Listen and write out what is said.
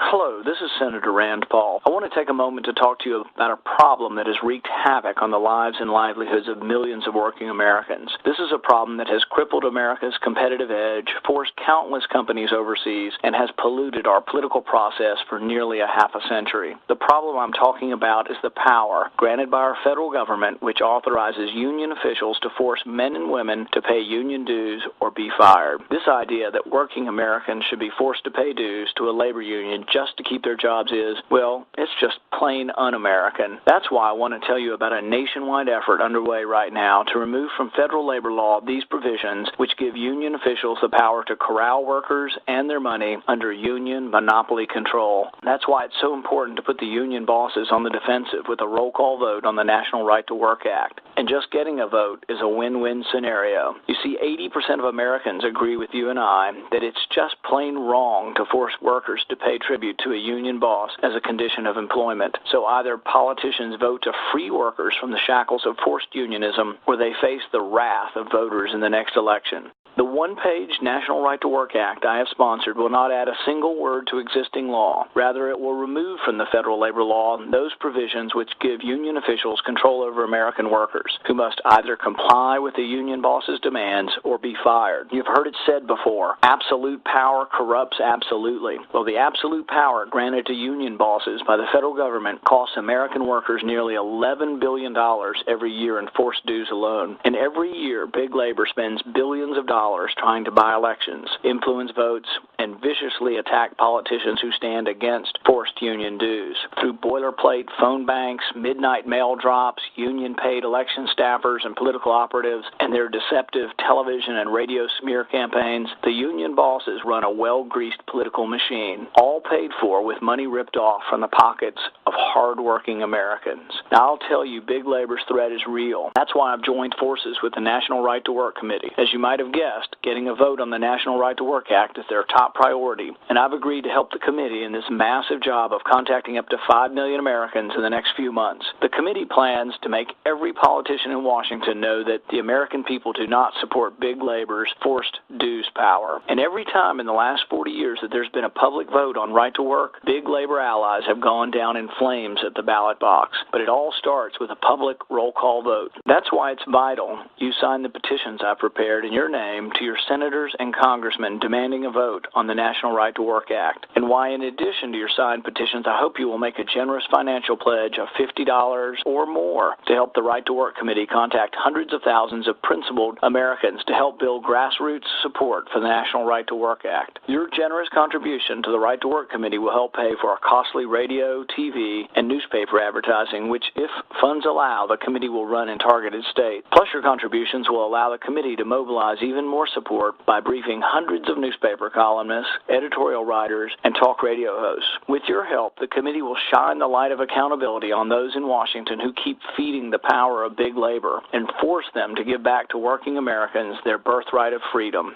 Hello, this is Senator Rand Paul. I want to take a moment to talk to you about a problem that has wreaked havoc on the lives and livelihoods of millions of working Americans. This is a problem that has crippled America's competitive edge, forced countless companies overseas, and has polluted our political process for nearly a half a century. The problem I'm talking about is the power granted by our federal government, which authorizes union officials to force men and women to pay union dues or be fired. This idea that working Americans should be forced to pay dues to a labor union just to keep their jobs is, well, it's just plain un-American. That's why I want to tell you about a nationwide effort underway right now to remove from federal labor law these provisions which give union officials the power to corral workers and their money under union monopoly control. That's why it's so important to put the union bosses on the defensive with a roll call vote on the National Right to Work Act. And just getting a vote is a win-win scenario. You see, 80% of Americans agree with you and I that it's just plain wrong to force workers to pay tribute to a union boss as a condition of employment. So either politicians vote to free workers from the shackles of forced unionism, or they face the wrath of voters in the next election. The one-page National Right to Work Act I have sponsored will not add a single word to existing law. Rather, it will remove from the federal labor law those provisions which give union officials control over American workers, who must either comply with the union boss's demands or be fired. You've heard it said before, absolute power corrupts absolutely. Well, the absolute power granted to union bosses by the federal government costs American workers nearly $11 billion every year in forced dues alone. And every year, big labor spends billions of dollars trying to buy elections, influence votes, and viciously attack politicians who stand against forced union dues. Through boilerplate phone banks, midnight mail drops, union-paid election staffers and political operatives, and their deceptive television and radio smear campaigns, the union bosses run a well-greased political machine, all paid for with money ripped off from the pockets of hard-working Americans. Now, I'll tell you, big labor's threat is real. That's why I've joined forces with the National Right to Work Committee. As you might have guessed, getting a vote on the National Right to Work Act is their top priority, and I've agreed to help the committee in this massive job of contacting up to 5 million Americans in the next few months. The committee plans to make every politician in Washington know that the American people do not support big labor's forced dues power. And every time in the last 40 years that there's been a public vote on right to work, big labor allies have gone down in flames at the ballot box. But it all starts with a public roll call vote. That's why it's vital you sign the petitions I prepared in your name to your senators and congressmen demanding a vote on the National Right to Work Act, and why in addition to your signed petitions, I hope you will make a generous financial pledge of $50 or more to help the Right to Work Committee contact hundreds of thousands of principled Americans to help build grassroots support for the National Right to Work Act. Your generous contribution to the Right to Work Committee will help pay for our costly radio, TV, and newspaper advertising, which, if funds allow, the committee will run in targeted states. Plus, your contributions will allow the committee to mobilize even more support by briefing hundreds of newspaper columnists, editorial writers, and talk radio hosts. With your help, the committee will shine the light of accountability on those in Washington who keep feeding the power of big labor and force them to give back to working Americans their birthright of freedom.